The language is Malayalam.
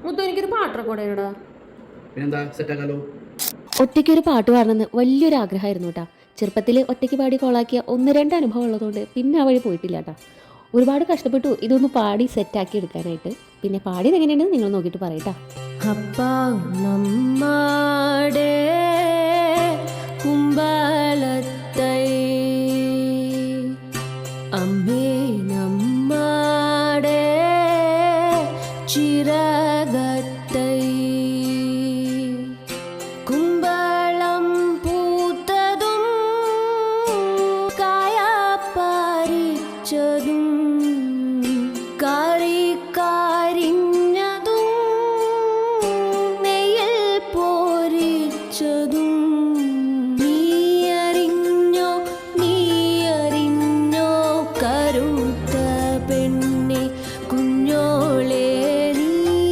മുത്തു എനിക്കൊരു പാട്ട് റെക്കോർഡ് ചെയ്യണടാ. പിന്നെന്താ, സെറ്റാക്കാലോ. ഒറ്റയ്ക്കൊരു പാട്ട് പാടണമെന്ന് വലിയൊരു ആഗ്രഹമായിരുന്നു കേട്ടോ. ചെറുപ്പത്തിൽ ഒറ്റയ്ക്ക് പാടി കോളാക്കിയ ഒന്ന് രണ്ട് അനുഭവം ഉള്ളതുകൊണ്ട് പിന്നെ ആ വഴി പോയിട്ടില്ല കേട്ടോ. ഒരുപാട് കഷ്ടപ്പെട്ടു ഇതൊന്ന് പാടി സെറ്റാക്കി എടുക്കാനായിട്ട്. പിന്നെ പാടിയത് എങ്ങനെയാണെന്ന് നിങ്ങൾ നോക്കിയിട്ട് പറയട്ടാ. அப்பா நம்மாடே கும்பலத்தை அம்மே நம்மாடே சிரகத்தை